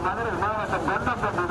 மதுரை மாவட்டம் கொண்டப்பட்டு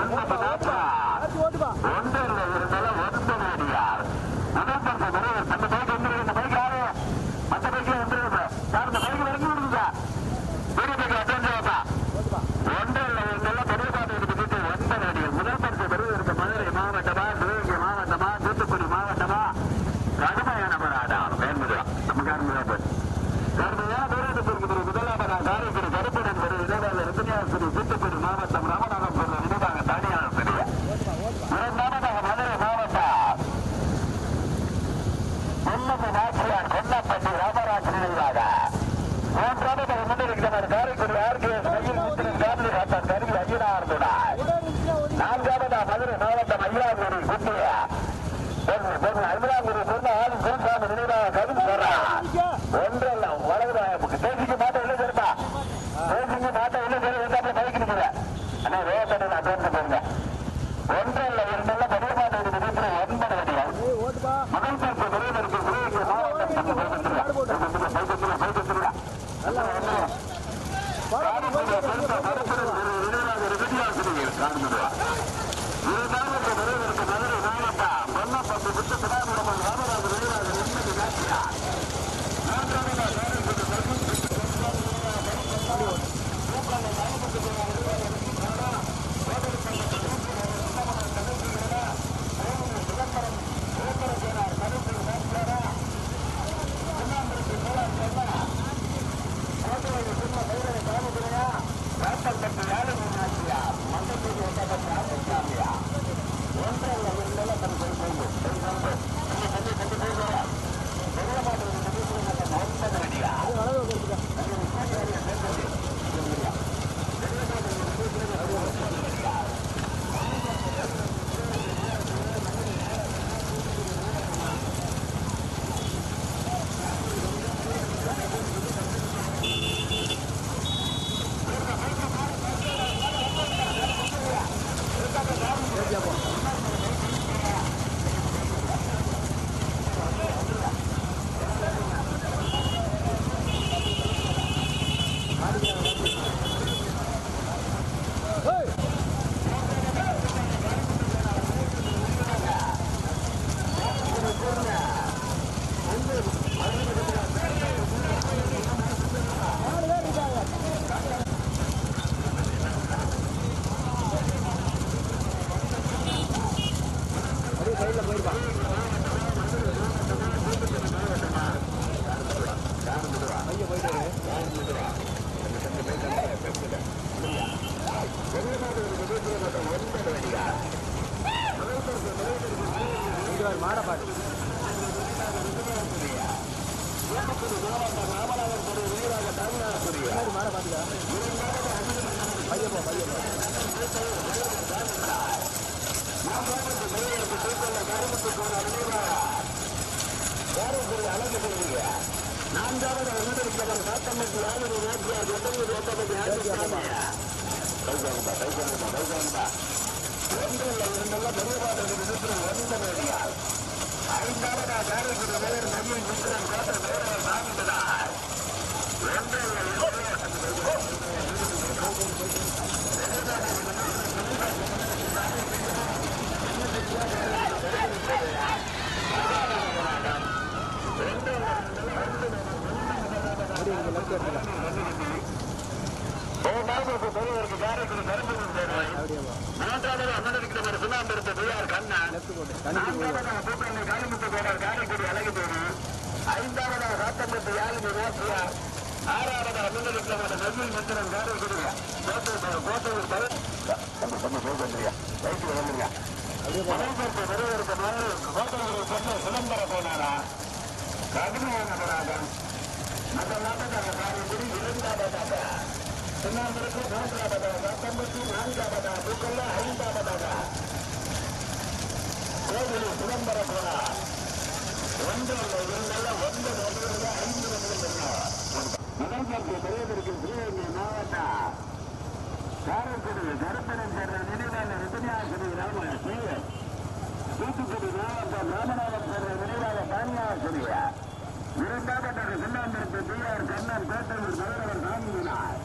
இரண்டாவதாக சின்னாம்பரத்து டி.ஆர். கண்ணன் கோட்டையூர் மதுரவர் சாமியினார்.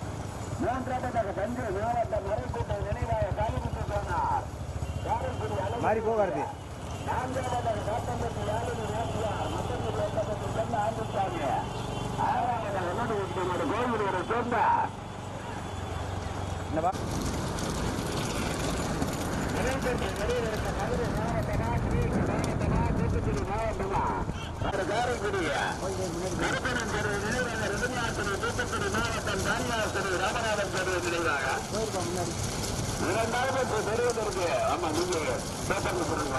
மூன்றாவதாக தஞ்சை மாவட்டம் மறைக்கூட்டை நினைவாக காலிமுத்து சொன்னார். மாறி போகாது. நான்காவதாக காத்தம்பட்டி யாழினி நேசியார் மத்தூர் கோட்டப்பட்டு செல்ல ஆரம்பித்தாங்க. ஆறாவதாக உணவு கோயிலூரை சேர்ந்தார். ராமநாதன் பெறுவது நினைவாக இரண்டாவது பெறுவதற்கு ஆமா நீங்க பேப்பர்ல சொல்லுங்க.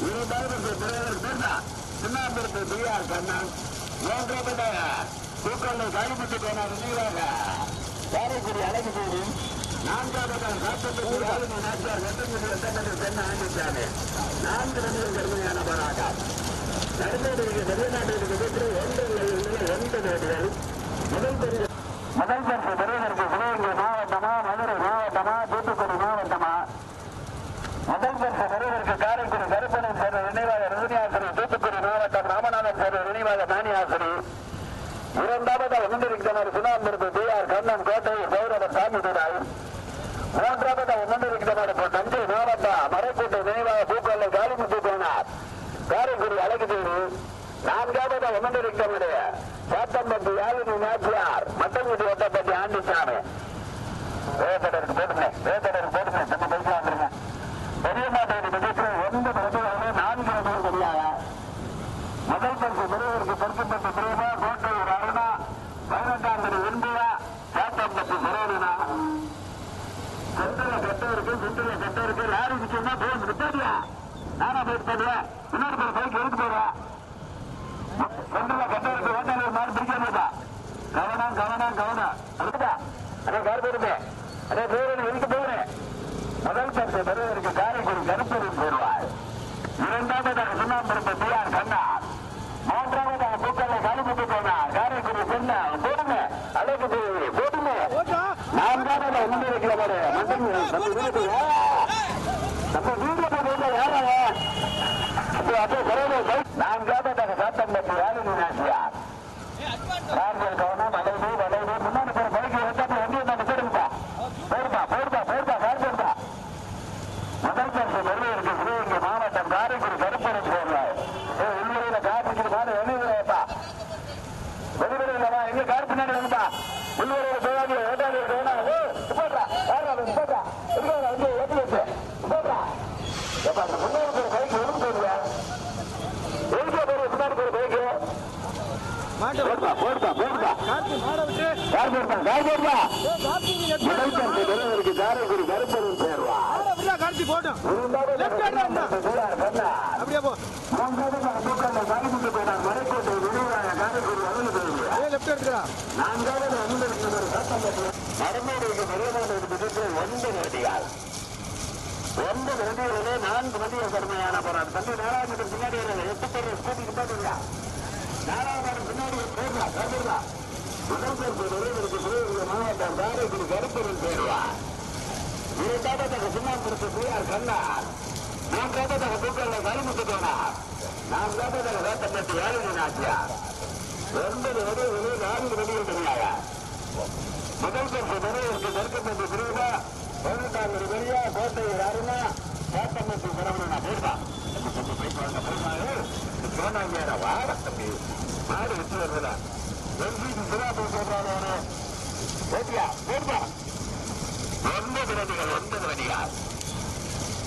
இரண்டாவது பெறுவதற்கு பேசா சின்னாம்பரத்து டி.ஆர். கண்ணன். மூன்றாவதாக தூக்கல்ல காலிமுத்து போனார் நினைவாக காரைக்குடி அழகு போது. நான்காவதாக காத்தம்பட்டி யாழினி நாச்சியார் வெட்டங்குடி சென்னை ஆண்டிச்சாரு. 4 ரன்கள் கடுமையான போராட்டம். நடுநாடுகளுக்கு வெளிநாடுகளுக்கு பெற்று 9 நாடுகள். முதல் பரிசு பெறுவதற்கு சிவகங்கை மாவட்டமா மதுரை மாவட்டமா தூத்துக்குடி மாவட்டமா? முதல் பரிசு பெறுவதற்கு காரைக்குடி கருப்பணன் சேர்ந்த நினைவாக ரஜினியாசிரி, தூத்துக்குடி மாவட்டம் ராமநாதன் சேர்ந்த நினைவாக மானியாசிரி. இரண்டாவதாக முன்னிருக்கிறார் சின்னாம்பரத்து டி.ஆர். கண்ணன் கோட்டையூர் கௌரவர் சாமிதுராய். மூன்றாவதாக முன்னிருக்கிறார் தஞ்சை மாவட்டம் மறைக்கூட்டை நினைவாக பூக்கொல்லை காலிமுத்து போனார் காரைக்குடி அழகுதேவி. நான்காவதாக முன்னிருக்கிறார் சாத்தம்பட்டி யாழினி நாச்சியார் மட்டங்குடி ஒட்டப்பட்டி ஆண்டிச்சாமி. வேதடருக்கு போட்டுங்க நம்ம பைசா வந்துருங்க. பெரிய மாட்டேன் நிகழ்ச்சி 9 ரன்கள் 4 ரன்கள் தெரியாத முதல் பரிசு பெறுவதற்கு பொருத்தப்பட்ட பிரேமா கோட்டையூர் அருணா 18ஆம் இந்தியா சாத்தம்பட்டி சரோஜனா. சென்ட்ரல கட்டருக்கு லாரி நிச்சயமா போய் நிப்பாடியா நானா போயிட்டு போடுவேன். இன்னொரு பேர் பைக் எடுத்து போடுவேன். சென்ட்ரல கட்டருக்கு ஓட்டாளர் மாதிரி பிடிக்க மாட்டா. கவனம் அதுக்குதா அதே கார் போடுங்க. அதே பேர் எதுக்கு போகிறேன். முதல் பரிசு பெறுவதற்கு காரைக்குடி கருப்பூரில் போடுவார். இரண்டாவதாக சின்னாம்பரத்து டி.ஆர். கண்ணன். மூன்றாவதாக பூக்கல்லை காலிமுத்து போனார் காரைக்குடி சென்னை போடுங்க. அழகு போடுங்க. நான்காவதாக முன்னிருக்கிற நம்ம வீட்டுல போய் யாராங்க நான்காவதாக சாத்தம்பட்டி யாழினி நாச்சியார். கவனம் வளைவு முன்னாடி போற பைக்கு வந்தாங்க. வண்டி நம்ம போடுங்கப்பா. போடுப்பா கார் போடுப்பா. முதல் பரிசு பெறுவதற்கு சிவகங்கை மாவட்டம் காரைக்குடி கருப்பூரில் போடுவார். உள்ளூரில் கார் பிடிக்கிறதுக்கான வெளியூரப்பா வெளியூரில் எங்க கார் பின்னாடி வந்துப்பா. உள்ளூரில் போடாது ஓட்டாளி போடுறா போடுறா முன்னாடி போற பைக் எதுக்கு போடுவா. எதுக்கு போடுற முன்னாடி போற பைக்கு போடுப்பா காரைக்குடி கருப்பூரில் சேருவா. ஒன்பது வண்டிகளிலே 4 வண்டிகள் கடுமையான போராட்டம். தம்பி 4ஆம் மீட்டர் பின்னாடி 8 பேர் ஸ்கூட்டிக்கு போட்டுங்களா. 4ஆம் மீட்டர் பின்னாடி போடுறா. முதல் பரிசு பெறுவதற்கு சிவகங்கை மாவட்டம் காரைக்குடி கருப்பூரில் சேருவா. இரண்டாவதாக சின்னாம்பரத்து டி.ஆர். கண்ணன். நான்காவதாக பூக்கல்லை காலிமுத்து போனார். நான்காவதாக சாத்தம்பட்டி யாழினி நாச்சியார். 9 வண்டிகளில் 4 வண்டிகள் தெரியாக. முதல் பரிசு பெறுவதற்கு கருப்பம்பட்டி பிரிவா 18ஆம் வெளியா கோட்டையூர் அருணா சாத்தம்பட்டி சரவணனா. போடுவா சோனாங்க வாட தம்பி மாடு வச்சு வருதுல சிவாபு சொல்றாரு. ஓட்டியா போடுவா 9 வண்டிகள் 9 வண்டிகள்.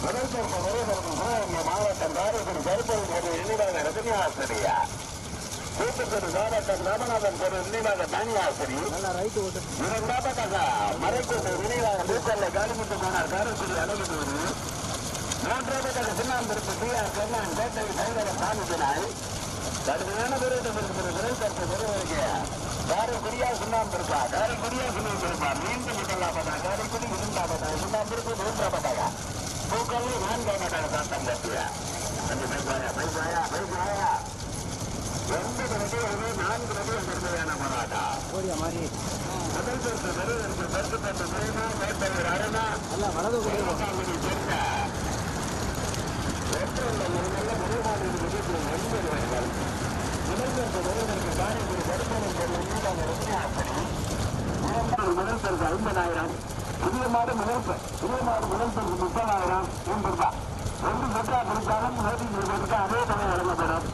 முதல் பரிசு சிவகங்கை மாவட்டம் காரைக்குடி கருப்பூரில் நினைவாக ரஜினியாசிரியா. தூத்துக்குடி மாவட்டம் ராமநாதன் நினைவாக தானியாசிரி. இரண்டாவதாக மறைக்கூட்டை நினைவாக பூக்கல்லை காலிமுத்து போனார் காரைக்குடி அழகு போது. மூன்றாவதாக சின்னாம்பரத்து டி.ஆர். கண்ணன் கோட்டை சைவர சாமிதினாய். கடுமையான விரோதம் விரைவு பரிசு பெறுவதற்கு காரைக்குடியா சுண்ணாம்பருப்பா மீண்டும் முதலாவதாக காரைக்குடி இரண்டாவதாக சுண்ணாம்பருக்கு மூன்றாவதாக பூக்கல்லை 4ஆவதாக சாத்தம்பட்டியா. அந்த பைபாயா 2 வண்டிகளிலே 4 வண்டிகள் கடுமையான போராட்டம். முதல் பரிசு பெறுவதற்கு பெருக்கப்பட்ட பிரேமா கோட்டையூர் அருணா 18ஆம் சேர்ந்த முதல் பரிசு 50,000. புதிய மாடு முதல் பரிசு 30,000 ரூபாய். ரெண்டு செட்டா பிடித்தாலும் நோட்டீஸ் போட்டுக்கு அதே தொகை வழங்கப்படும்.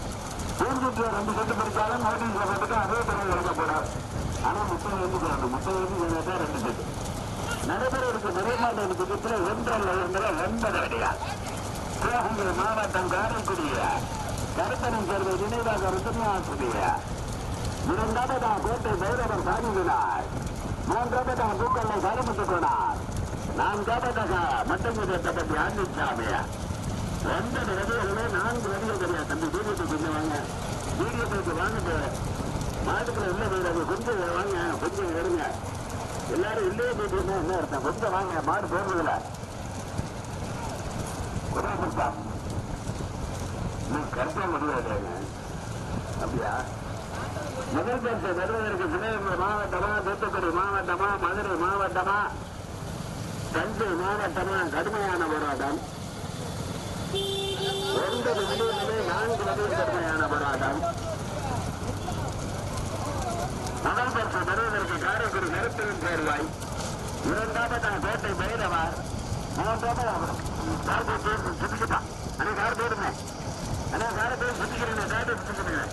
பூர்வீட்டில் 2 செட்டு பிடித்தாலும் நோட்டீஸ் போட்டுக்கு அதே தொகை வழங்கப்படும். ஆனால் 30 கேட்டா 2 செட்டு நடைபெற இருக்க நிறைமாட்ட திட்டத்தில் 9 அடியா. சிவகங்கை மாவட்டம் காரைக்குடிய கருத்தனம் சேர்ந்த நினைவாக ருத்ரநாசிரிய இரண்டாவதா கோட்டை பைரவர் சாமிவினார். மூன்றாவதாக பூக்கல்லை கருமுத்துக் கொண்டார். நான்காவதாக மட்டங்குதப்பட்டி ஆண்டிச்சாமியா. 9 வடிவர்களே 4 வடிவம் கிடையாது. தம்பி வீடியோக்கு கொஞ்சம் வாங்க, வீடியோக்கு வாங்கிட்டு மாட்டுக்குள்ள உள்ள போயிடாது. கொஞ்சம் வாங்க, கொஞ்சம் எடுங்க. எல்லாரும் இல்லையே போயிட்டு என்ன அர்த்தம்? கொஞ்சம் வாங்க, மாடு போடுறதுல கருத்தா முடியாது. அப்படியா? முதல் பரிசு பெறுவதற்கு சிவகங்கை மாவட்டமா, தூத்துக்குடி மாவட்டமா, மதுரை மாவட்டமா, தஞ்சை மாவட்டமா கடுமையான போராட்டம். 9 மில்லியனிலே 4 வகையில் கடுமையான போராட்டம். முதல் பரிசு பெறுவதற்கு காரைக்குடி நெருப்பின் தேர்வாய். இரண்டாவதாக கோட்டை பைரவர். மூன்றாவது சுத்திக்கிட்டான். அண்ணா கார் போடுங்க, அண்ணா காரை போய் சுத்திக்கிறேன், காரை சுத்திக்கிறேன்.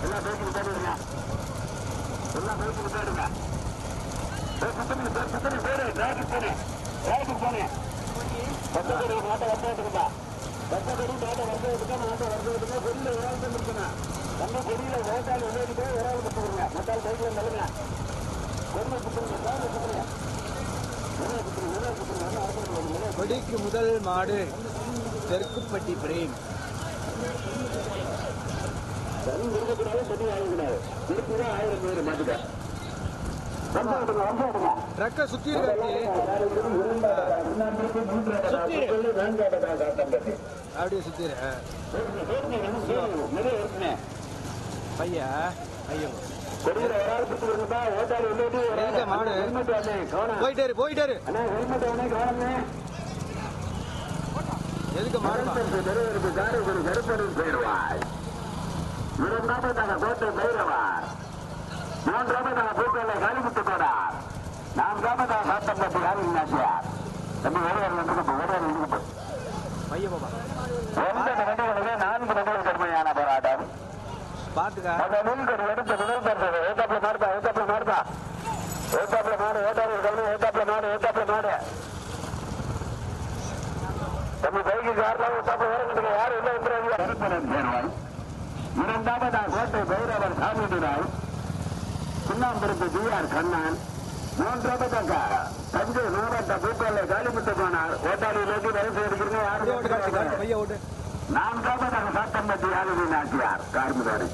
எல்லாம் பேசிட்டு போடுங்க, எல்லாம் பேசிட்டு போடுங்க. சுத்தனை பேரு டிராபிக் போனேன் பத்தக்கடி மாட்டை வரட்டுப்பா. பத்தக்கடி மாட்டை வரட்டுக்கா, மாட்டை வரட்டுக்கா. வெளியில ஒரு ஆள் தான் இருக்கணும். நம்ம கொடியில ஓட்டால் வெளியே போய் ஒரு ஆள் கொடுத்துருங்க. மத்தால் கையில் நிலங்க கொடியை சுத்துருங்க, கொடிக்கு முதல் மாடு தெற்குப்பட்டி பிரேம். ட்ரக்க சுத்தி அப்படியே சுத்திரு பையா. ஐயோ மாடு போயிட்டாரு. எதுக்கு மாடு போயிடுவாய். இரண்டாவதாக கோட்டை பைரவர். மூன்றாவதாக பூக்கல்லை காலிமுத்து கோடார். நான்காவதாக சாத்தம்பட்டி ஆதிநாசியார். தம்பி நான்கு நடுவில் கடுமையான போராட்டம். பாத்துக்கா எடுத்து முதல் பரிசு ஏத்தாப்புல மாடு தம்பி பைக்கு கார்லாம் ஏத்தாப்புல வரக்கூடிய யாரும் இல்லை என்று இரண்டாவதா கோட்டை பைரவர் சாமியினார். சுண்ணாம்பருப்பு ஜிஆர் கண்ணன். மூன்றாவதாக தஞ்சை மாவட்ட பூக்கல்லை காலிமுத்து போனார். ஓட்டாளியிலேக்கு வரிசை எடுக்கிறீங்க யாரும். நான்காவதாக சாத்தம்பட்டி ஆளுநி நாட்டியார் கார்முதாரி.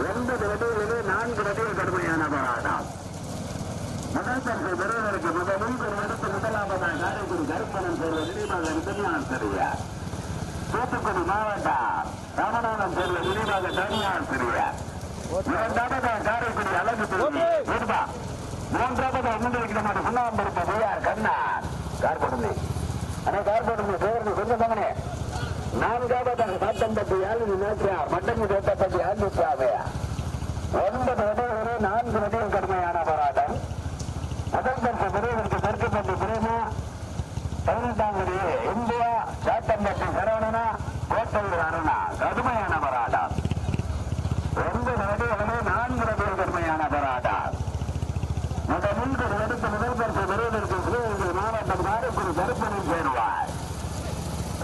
9 வடிகளிலே 4 வடிகள் கடுமையான போராட்டம். முதல் பரிசு பெறுவதற்கு முதலில் ஒரு இடத்து முதலாவதாக காரைக்குடி கருப்பணன் சேர்ந்த நினைவாக திருநாள் சரியார். தூத்துக்குடி மாவட்டம் ராமநாதன் சேர்ந்த நினைவாக தனியார் சரியார். இரண்டாவதாக காரைக்குடி அழகு திருப்பா. மூன்றாவதாக முன்னிலைக்கு நம்ம சுண்ணாம்பருப்பு ஜிஆர் கண்ணார் கார்படுமை. ஆனால் கார்படுமை பேருந்து கொஞ்சம் தாங்கனே. நான்காவதாக சாத்தம்பட்டி ஆளுநி நாச்சியார். மட்டங்கி தோட்டப்பட்டி ஆண்டிச்சாவையா. 9 வடிவர்களே 4 வடிகள் கடுமையான போராட்டம். முதல் பரிசு பெறுவதற்கு தெற்குப்பட்டி பிரேமா. 18ஆம் வடிவே இந்தியா. சாத்தம்பட்டி சரவணனா. கோட்டையூர் அருணா. கடுமையான போராட்டம். 9 வடிவர்களே 4 வடிகள் கடுமையான போராட்டம். முதல் எடுத்து முதல் பரிசு பெறுவதற்கு சிவகங்கை மாவட்டம் காரைக்குடி கருப்பனில் சேருவார்.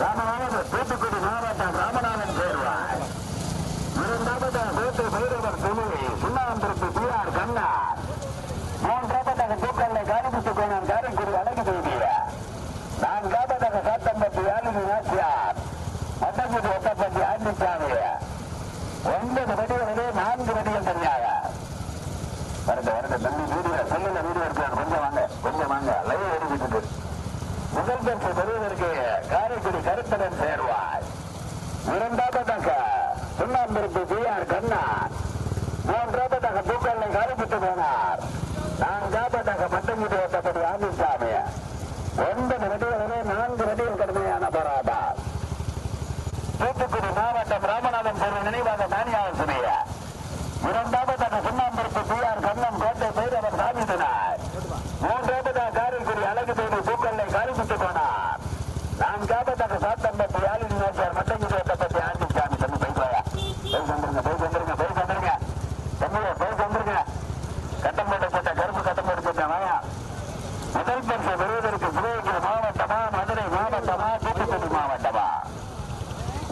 ராமநாதன் தூத்துக்குடி மாவட்டம் ராமநாதன் சேர்வார். இரண்டாவதாக கோட்டை பைரவர் துணை சுண்ணாம்பருப்பு ஜிஆர் கண்ணார். மூன்றாவதாக பூக்கல்லை காலிமுத்து கோணம் காரைக்குடி அழகு தேவிய. நான்காவதாக சாத்தம்பட்டி ஆளுநி நாச்சியார். மட்டங்குடி ஒட்டப்பட்டி ஆண்டிச்சாமிய. 9 வடிகளிலே 4 வடிகள் தனியாக வருது. தம்பி வீடியோ செல்லுல வீடியோ இருக்காது. கொஞ்சம் வாங்க லைவ் எடுத்துட்டு. முதல் பரிசு பெறுவதற்கு காரைக்குடி கருத்தடன் சேர்வார். இரண்டாவதாக சுண்ணாம்பருப்பு ஜிஆர் கண்ணார். மூன்றாவதாக பூக்கல்லை காலிமுத்து போனார். நான்காவதாக மட்டங்குடி ஒட்டப்படி ஆமிசாமி. 9 வடிகளிலே 4 வடிகள் கடுமையான போராட்டம். நினைவாக தானியாக சுமைய இரண்டாவதாக சுண்ணாம்பருப்பு பிஆர் கண்ணன் கோட்டை பைரவர் சாமித்தனார் மூன்றாவதாக காரைக்குடி அழகு தேவி பூக்கல்லை காரிமுத்து போனார் நான்காவதாக சாத்தம்பட்டி யாழினி நாச்சியார் மட்டங்குடி வட்டப்பட்டி ஆண்டிச்சாமி தம்பி பைப்பாயா போய் வந்துருங்க கட்டம்போட்டை போட்ட கருப்பு கட்டம்போட்டு போட்ட வாயா முதல் பரிசு பெறுவதற்கு சிவகங்கை மாவட்டமா மதுரை மாவட்டமா தூத்துக்குடி மாவட்டமா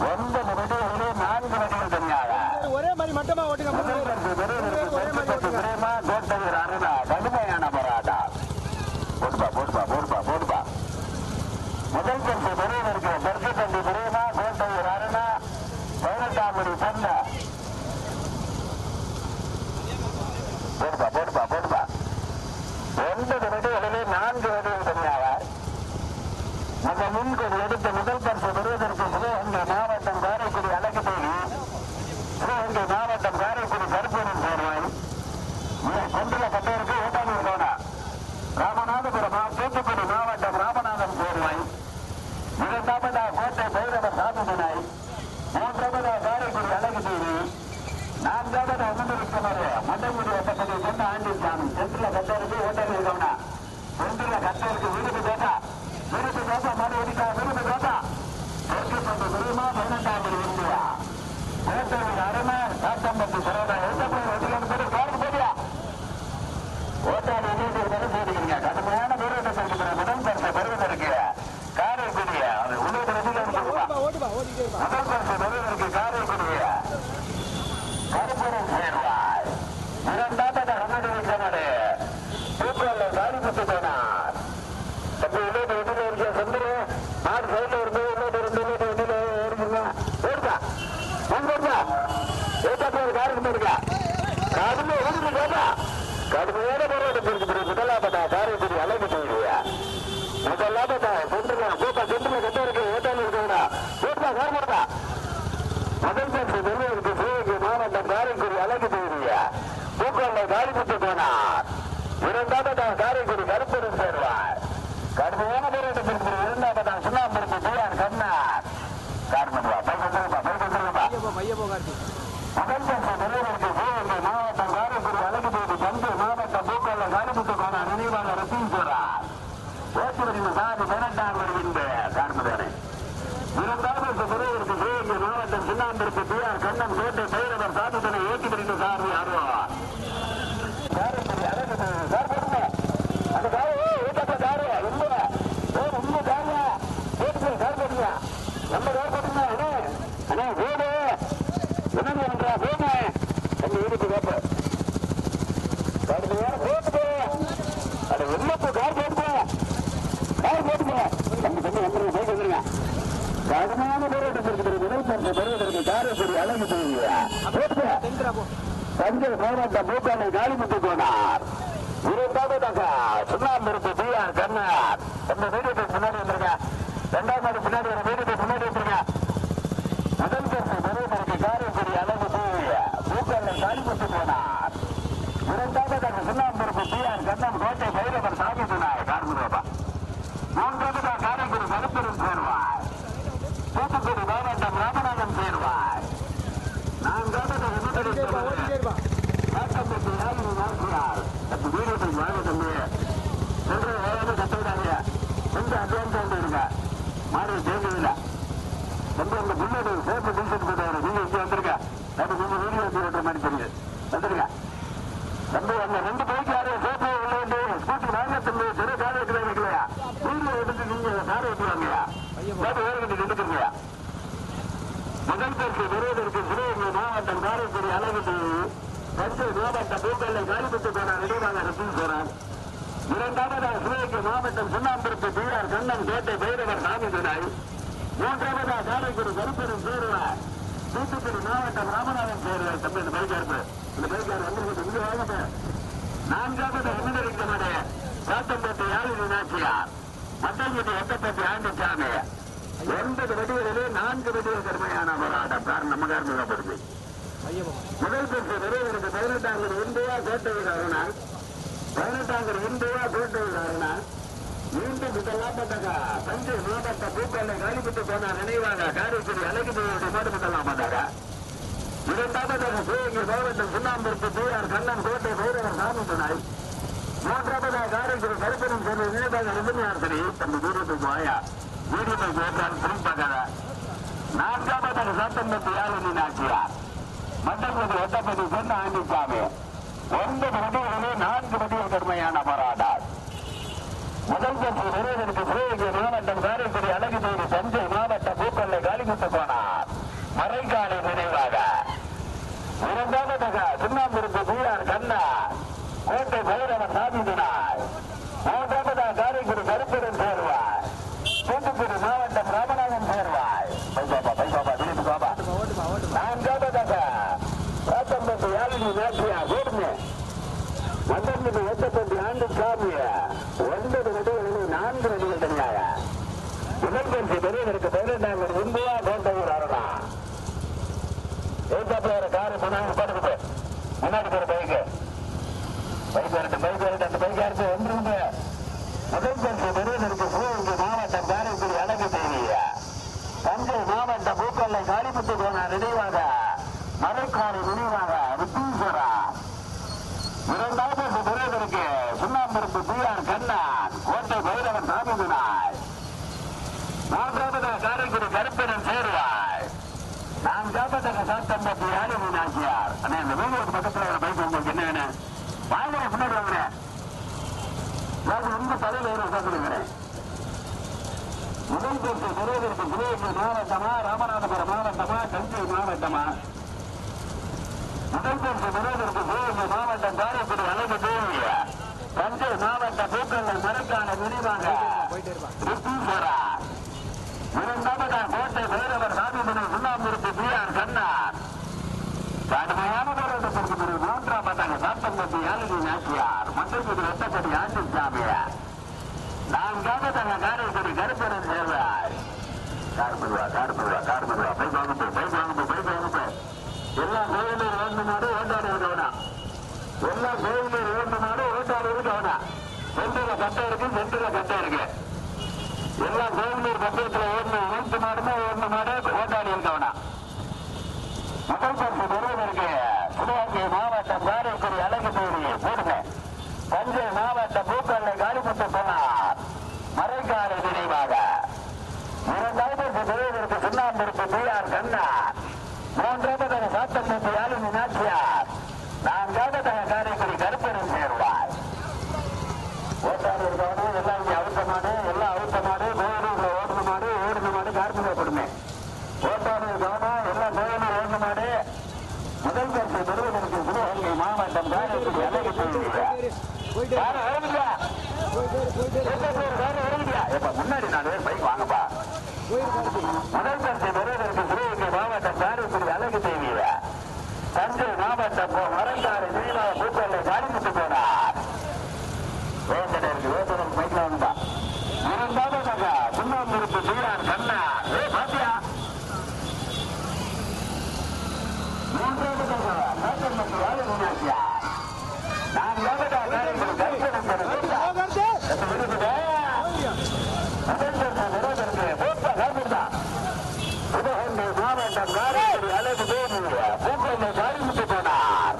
9 வடிகளிலே 4 வடிகள் தனியாக ஒரே மாதிரி மட்டமா ஓட்டுங்க. முதல் பரிசு பெறுவதற்கு பிரேமா கோட்டையூர் அருணா கடுமையான போராட்டம் போடுப்பா முதல் பரிசு பெறுவதற்கு பரிசுப்பள்ளி பிரேமா கோட்டையூர் அருணா 18ஆம் படி சொன்ன போடுப்பா 9 வடிகளிலே 4 வடிகள் தனியாக அந்த முன்கொடி எடுத்த முதல் பரிசு பெறுவதற்கு சிவகங்கை மாவட்டம் காரைக்குடி அழகு தேவி சிவகங்கை மாவட்டம் காரைக்குடி கருப்பூரின் சேர்வாய் கொண்டுள்ள கட்டையருக்கு ஓட்டாளூர் கோணா ராமநாதபுரம் தூத்துக்குடி மாவட்டம் ராமநாதன் சேர்வாய் இரண்டாவதா கோட்டை பைரவர் சாமிதனாய் மூன்றாவதா காரைக்குடி அழகு தேவி நான்காவது அமர்ந்திருக்கிறது மண்டங்குடி வட்டப்படி கொண்ட ஆண்டிச்சாமி சென்றுள்ள கட்டையருக்கு ஓட்டாளூர் கோணா சென்றுள்ள கட்டையருக்கு வீடு கேட்டா மாடு ஓடிக்கா விருது கேட்டா தெற்குப்பட்டு விருமா 18ஆம் படி இந்தியா கோட்டையூர் அருணா சாத்தம்பட்டி சரோதா போடியா ஓட்டாளி போடுறீங்க கடுமையான தூரத்திற்கு முதல் பரிசு பெறுவதற்கு காரைக்குடிய முதல் பரிசு பெறுவதற்கு காரைக்குடிய கருப்பூரம் சேர்வாய் இரண்டாவது அமர்ந்திருக்கிறது பூக்கல்லை காரிமுத்து போனார் மாடு சைட்ல இருந்து கடுமையான போராட்டத்திற்கு முதலாவதா காரைக்குடி அழகு செய்தியா முதலாவதா சென்றுல கட்ட இருக்கு ஓட்டாளி இருக்கா கார்மடா முதல் பரிசு பெறுவதற்கு சிவகங்கை மாவட்டம் காரைக்குடி அழகு செய்தியா பூக்கல்லை காரிமுத்து போனார் இரண்டாவதா காரைக்குடி கருப்பூரம் சேர்வார் கடுமையான போராட்டத்திற்கு இரண்டாவதான் சுண்ணாம்பருப்பு பிஆர் கண்ணார் கார்மடுவா முதல் பரிசு பெறுவதற்கு சிவகங்கை மாவட்டம் காரைக்குடி அழகு தேவி தஞ்சை மாவட்டம் பூக்கல்லை காரிமுத்து போனார் நினைவாக ரத்தீன் போறார் ஓட்டுவரின் சாதி 18ஆம் படி கார்மதானே இரண்டாவது பெறுவதற்கு சிவகங்கை மாவட்டம் சுண்ணாம்பருப்பு பிஆர் கண்ணன் கோட்டை பைரவர் சாதித்தனை ஏற்றி பிரிந்த சார்பு யாரோ காரைக்குடி அழகு தேவி சார் போடுங்க அந்த காரு ஊட்டப்ப காரு ரொம்ப காரியா கேட்டு கார் போடுங்க நம்ம கார் போட்டுங்க அண்ணே வீடு என்ன பண்றா போங்க அந்த வீடுக்கு கேப்ப கடுமையான போட்டு அது வெள்ளப்பு கார் போட்டுங்க வந்துருங்க கடுமையான போராட்டத்திற்கு முதல் பரிசு பெறுவதற்கு காரைக்குடி அழகு செய்தியா தஞ்சை மாவட்டம் பூக்காலை காளிமுத்து போனார் இரண்டாவதாக சுண்ணாம்பருப்பு பிஆர் கண்ணார் அந்த வீடியோ முன்னாடி வந்துருங்க இரண்டாவது பின்னாடி ஒரு வீடியோ முன்னாடி வந்துருங்க முதல் பரிசு பெறுவதற்கு காரைக்குடி அழகு செய்தியா பூக்காலை காளிமுத்து போனார் இரண்டாவதாக சுண்ணாம்பருப்பு பிஆர் கண்ணன் கோட்டை பைரவர் சாமித்தனார் கார்முகப்பா மூன்றாவதாக காரைக்குடி கருப்பூரம் சேர்வார் தூத்துக்குடி மாவட்டம் ராமநாதன் சேர்வார் நான்காவது வீரத்தில் வாங்க தம்பி சொல்ற வேலை கட்டுறாங்க கொஞ்சம் அட்வான்ஸ் வந்துருங்க மாடு தேவையில்ல தம்பி அந்த முன்னாடி சேஃப் டீசல் போட்டாரு நீங்க இங்க வந்துருங்க அது நீங்க வீடியோ ஓட்டுற மாதிரி தெரியுது வந்துருங்க தம்பி அந்த 2 பைக்கு யாரும் சேஃப் உள்ள ஸ்கூட்டி வாங்க தம்பி சிறு கார் வைக்கிறாங்க இல்லையா வீடியோ எடுத்து நீங்க கார் வைக்கிறாங்கயா வேறு நின்றுக்குங்கயா முதல் பரிசு பெறுவதற்கு சிவகங்கை மாவட்டம் காரைக்குடி அழகு தஞ்சை மாவட்டம் பூக்கல்லை காளிமுத்து போனார் நினைவாக ரத்தீன் போனார் இரண்டாவதாக சிவகங்கை மாவட்டம் சுண்ணாம்பருப்பு பிஆர் கண்ணன் கோட்டை பைரவர் சாமிதனாய் மூன்றாவதாக காரைக்குடி கருப்பூரம் சேருவார் தூத்துக்குடி மாவட்டம் ராமநாதன் சேருவார் தம்பி இந்த பைக்கார் வந்து நான்காவது அமர்ந்திருக்கிறது சாத்தம்பட்டி யாழினி நாச்சியார் மட்டங்குடி வட்டப்பட்டி ஆண்டிச்சாமி 9 வடிகளிலே 4 வடிகள் கடுமையான போராட்டம் நம்ம காரணப்படுது முதல் பரிசு பெறுவதற்கு 18ஆம் இந்தியா கோட்டையூர் அருணா 18ஆம் இந்தியா கோட்டையூர் அருணா மீண்டும் முதலாப்பட்டக தஞ்சை மாவட்ட பூக்கல்லை காளிமுத்து போனார் நினைவாக காரைக்குடி அழகு மாடு முதலாப்பட்டக இரண்டாவதாக சிவகங்கை மாவட்டம் சுண்ணாம்புக்கு டிஆர் கண்ணன் கோட்டை பைரவர் சாமி துணை. மூன்றாவதாக காரைக்குடி கருப்பணம் செல்வ நினைவாக ரஜினியார்த்தனை தன் வீரத்துக்கு வாயா வீரத்தை கேட்டால் குறிப்பாக. நான்காவதாக சாத்தம்பட்டி யாழினி நாச்சியார் மண்டபத்தில் ஒட்டப்பட்டி சொன்ன ஆண்டிச்சாமி. 9 மணிகளிலே 4 மணிகள் கடுமையான போராட்டம். முதல் பரிசு பெறுவதற்கு சிவகங்கை மாவட்டம் காரைக்குடி அழகு தேடி தஞ்சை மாவட்டம் பூக்கொல்லை காளிமுத்து போனார் மறைக்காலை நினைவாக. இரண்டாவதாக சுண்ணாம்புருக்கு டிஆர் கண்ணா கோட்டை பைரவர் சாமி துணாய். மூன்றாவதாக காரைக்குடி கருப்பரன் சேர்வாய். தூத்துக்குடி மாவட்டம் ராமநாதன் சேர்வாய். திலீப் பாபா. நான்காவதாக சாத்தம்பட்டி யாழினி நாச்சியா கூர்மே மண்டபத்து ஒட்டப்பட்டி ஆண்டு சாமிய. 9 நடிகளில் 4 நடிகள் தனியாக. முதல் பரிசு பெறுவதற்கு 12ஆம் இந்துவா கோட்டையூர் அருணா. ஏற்பாடு காரு முன்னாடி படுக்குது. முன்னாடி போற பைக்கு வரட்டும் அந்த பைக் அடிச்சு வந்துருங்க. முதல் பரிசு பெறுவதற்கு சிவகங்கை மாவட்டம் காரைக்குடி அழகு தேவிய தஞ்சை மாவட்டம் பூக்கொல்லை காளிமுத்து போனார் நினைவாக மறைக்காலை நினைவாக ரித்தீஸ்வரா. இரண்டாவது பெறுவதற்கு சுண்ணாம்புருக்கு டிஆர் கண்ணன் கோட்டை பைரவன் சாமி துணாய். மூன்றாவதாக காரைக்குடி கருப்பணன் சேர்வாய். நான்காவதாக சாத்தம்பட்டி யாழினி நாச்சியார். அண்ணா இந்த வீடியோக்கு பக்கத்தில் பைக் உங்களுக்கு என்ன வேணும்? வாங்க முன்னாடி வாங்கினேன். இந்த பதவி உட்காந்துருக்கிறேன். முதல் பரிசு பெறுவதற்கு சிவகங்கை மாவட்டமா ராமநாதபுரம் மாவட்டமா தஞ்சை மாவட்டமா? முதல் பரிசு பெறுவதற்கு சிவகங்கை மாவட்டம் காரைக்குடி அழகு தேவிய தஞ்சை மாவட்டம் பூக்கொல்லை மறைக்கால நினைவாக ரித்தீஸ்வரா. இரண்டாவதாக கோட்டை பைரவர் சாமி துணை சுண்ணாம்புருக்கு டிஆர் கண்ணன். கடுமையான போராட்டத்திற்கு பிறகு மூன்றாவதாக சாத்தம்பட்டி யாழினி நாச்சியார் மண்டபத்தில் ஒட்டப்பட்டி ஆண்டிச்சாமிய. நான்காவதாக காரைக்குடி கருப்பணன் சேர்வாய். கார்படுவா பைக் வாங்குப்பு. எல்லா கோயிலும் ஓட்டு மாடு ஓட்டாடு இருக்கவனா. எல்லா கோயிலும் ஓட்டு மாடு ஓட்டாடு இருக்கவனா. சென்றுல கட்டை இருக்கு. எல்லா கோயிலூர் பக்கத்தில் ஓடின அனைத்து மாடுமே ஓடின மாடு ஓட்டாடி இருக்கவனா. முதல் பரிசு பெறுவதற்கு சிவகங்கை மாவட்டம் காரைக்குடி அழகு தேவி போடுங்க தஞ்சை மாவட்டம் பூக்கொல்லை காளிமுத்து போனார் மறைக்காலை நினைவாக. இரண்டாவது பரிசு பெறுவதற்கு சுண்ணாம்புருக்கு டிஆர் கண்ணா. மூன்றாவதாக சாத்தம்பட்டி யாழினி நாச்சியார். நான்காவதாக காரைக்குடி கருப்பணன் சேர்வாய். ஓட்டாடு இருக்கவனா. எல்லாம் இங்கே அவுத்த மாடு கோயிலுக்குள்ள ஓடின மாடு கார்மிகப்படுமே. ஓட்டாடு இருக்கவனா எல்லாம் கோயிலும் ஓடின மாடு. முதல் பரிசு பெறுவதற்கு சிவகங்கை மாவட்டம் காரைக்குடி அழகு முன்னாடி 4 பேர் பைக் வாங்கப்பா. முதல் பரிசு பெறுவதற்கு சிவகங்கை மாவட்டம் காரைக்குடி அழகு தேவிய தஞ்சை மாவட்டம் மறைக்காலை நீலா பூக்கொல்லை காளிமுத்து போனார். வேந்தனருக்கு பைக்ல வந்தா. இரண்டாவதாக சுண்ணாம்புருக்கு டிஆர் கண்ணா. பாத்தியா? மூன்றாவதாக சாத்தம்பட்டி யாழினி நாச்சியார். நான்காவதாக காரைக்குடி கருப்பணன் சிவகங்கை மாவட்டம் காரைக்குடி அழகு தேவிய பூக்கொல்லை காளிமுத்து போனார்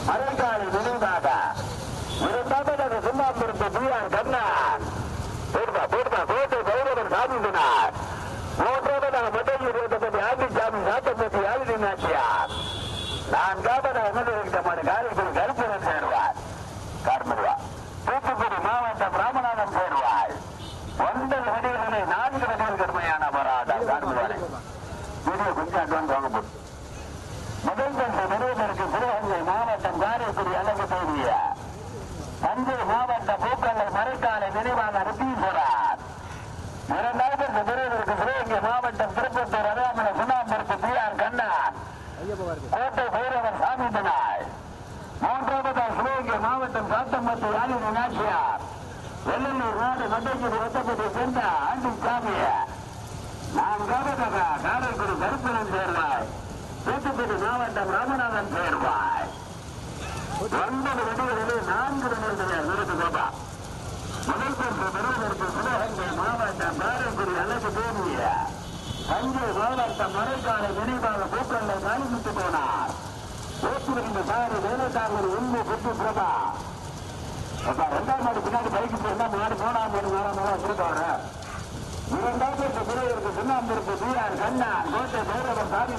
மறைக்காலை நினைவாக. இரண்டாவதாக சுண்ணாம்புருக்கு டிஆர் கண்ணன் கோட்டை பைரவர் சாமி துணார். மூன்றாவதாக மண்டபத்தில் ஓட்டப்பட்டி ஆண்டிச்சாமி சாத்தம்பட்டி யாழினி நாச்சியார். நான்காவதாக முதலிடமான காரைக்குடி கருப்பணன் சேர்வார். தூத்துக்குடி மாவட்டம் ராமநாதன் சேர்வாய். 9 நடிகர்களை 4 நடிகர்கள் கடுமையான போராட்டம். வீடியோ கொஞ்சம் அட்வான்ஸ் வாங்க போது. முதல் பரிசு பெறுவதற்கு சிவகங்கை மாவட்டம் காரைக்குடி அழகு தேவிய தஞ்சை மாவட்டம் பூக்கொல்லை மறைக்காலை நினைவாக ரித்தீஸ்வரா. இரண்டாவது பரிசு பெறுவதற்கு சிவகங்கை மாவட்டம் திருப்பத்தூர் அருகாமலை சுண்ணாம்புருக்கு டிஆர் கண்ணன் கோட்டை பைரவர் சாமி துணாய். மூன்றாவதாக சிவகங்கை மாவட்டம் சாத்தம்பட்டி யாழினி நாச்சியார். வெள்ளலூர் நாடு மண்டபத்தில் ஒட்டப்பட்டு சேர்ந்த ஆண்டிச்சாமிய. நான்காவதாக காரைக்குடி கருப்பணன் சேர்வாய். தூத்துக்குடி மாவட்டம் ராமநாதன் சேர்வாய். 9 நடிகர்களில் 4 நடிகர்கள் நிறுத்து கோபா. முதல் பரிசு பெறுவதற்கு சிவகங்கை மாவட்டம் காரைக்குடி அழகு தேவிய தஞ்சை மாவட்டம் மறைக்காலை நினைவாக பூக்கொல்லை காளிமுத்து போனார் மாடு பின்னாடி பைக்கு போயிருந்தா மாடு 3ஆம் மாடு 4ஆம் மாடு வச்சிருக்காரு. 2வது பிறகு சுண்ணாம்பு தூயார் கண்ணா கோட்டை பைரவர் சாமி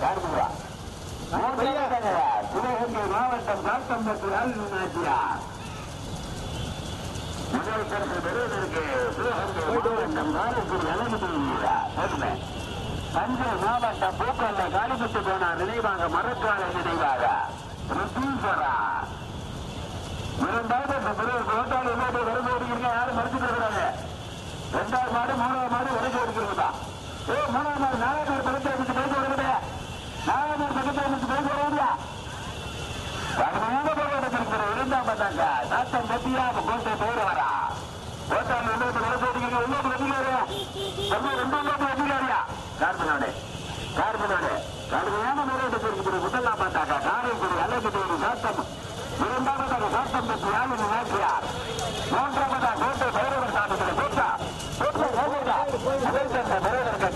கார்முகா சிவகங்கை மாவட்டம் காத்தம்பட்டு ஆளுநாச்சியார். முதல் பரிசு பெறுவதற்கு சிவகங்கை மாவட்டம் காரைக்குடி அழகு போதுமே. தஞ்சை மாவட்டம் பூக்கல்ல காலிமுத்து போனார் நினைவாக மரக்காலை நினைவாக ருத்தீஸ்வரா. 2வது பிறகு கோட்டாளி வரும்போது யாரும் மறுத்துட்டு இருக்கிறாங்க. 2வது மாடு 3ஆம் மாடு உடச்சு எடுக்கிறதா? 3ஆம் மாடு 4ஆம் மாடு பக்கத்தை அமைச்சு போயிட்டு வருது. 4ஆம் மாடு பக்கத்தை அமைச்சு போயிட்டு வருவா. இருக்கிற 2ஆம் பார்த்தாங்க நாட்டம் கட்டியா கோட்டை போயிட வரா. கோட்டாளி உடச்சு எடுக்கிறீங்க. உள்ளது வெட்டிக்காரு 2 வெட்டிக்காரியா கார்பனாடு கடுமையான முறையீடு இருக்கிற முதலாம் பார்த்தாங்க காரைக்குடி அழகு தேடி நாட்டம். 2வது நாட்டம் பற்றி ஆளுநர் நாச்சியார். 3வது கோட்டை பைரவர் சாமி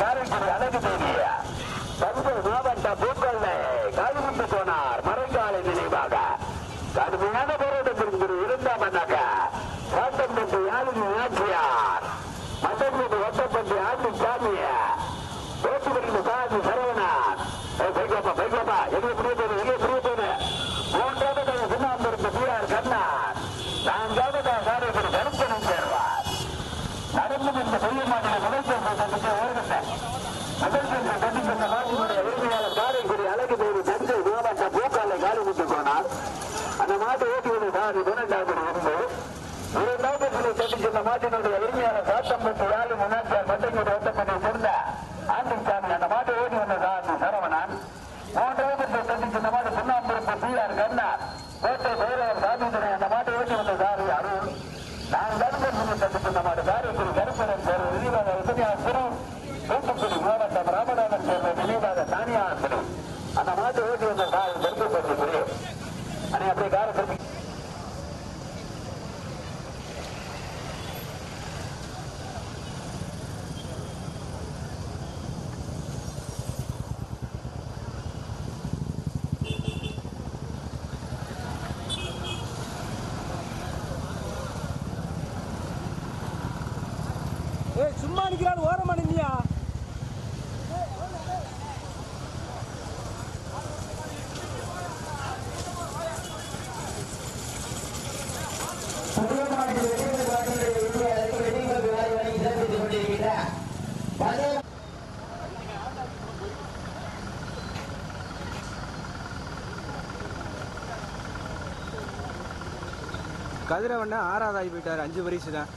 காரைக்குடி அழகு தேடிய தஞ்சை மாவட்ட பூக்கல்ல காலிமுத்து போனார் மரக்காலை நினைவாக கடுமையான போராட்டம் இருக்கிற 2ஆம் பார்த்தாங்க நாட்டம் பற்றி ஆளுநர் நாச்சியார். மட்டப்பட்டி ஒட்டப்பட்டி ஆண்டு சாமிய பேச்சுப்பட்டி சாமி சரவணன். பைக்கப்பா எங்கே புரிய போகுது. 3வது சுண்ணாம்பு தூயார் கண்ணார். 4வது காரைக்குடி கருப்பணம் சேர்வார். நடந்து இந்த பெரிய மாநில முதல் சென்ற சந்திக்க ஓடுகின்ற முதல் சென்ற சந்திக்கின்ற மாட்டினுடைய உரிமையாளர் காரைக்குடி அழகு தேடி தஞ்சை மாவட்ட பூக்காலை காலிமுத்து போனார். அந்த மாட்டை ஓட்டுவது சாமி 12வது இருந்து 2வது சந்திக்கின்ற மாட்டினுடைய உரிமையாளர் காத்தம்பட்டு யாழ் முன்னாள் மட்டங்கோடு ஓட்டப்பட்டை சேர்ந்த ஆண்டிச்சாமி. அந்த மாட்டை ஓட்டி வந்த சாமி சரவணன். 3வது சந்திக்கின்ற மாட்டு சுண்ணாம்பு தூயார் கண்ணார் கோட்டை பைரவர் சாமி. அந்த மாட்டை ஓட்டி வந்த சாமி அருள். 4வது சந்திக்கின்ற மாட்டு காரைக்குடி கருப்பணம் சேர்ந்த நினைவாக உதவியாசிரியர் தூத்துக்குடி மாவட்டம் ராமநாதன் சேர்ந்த நினைவாக தானியாசிரியர். அந்த மாட்டை ஓட்டி வந்த சாமி பெருமைப்பட்டு அனை அப்படியே காரை சும்மா நிக்கிறான் ஓரமா நின்னியா? கதிரவண்ண 6வது ஆகி போயிட்டாரு. 5 பரிசு தான்.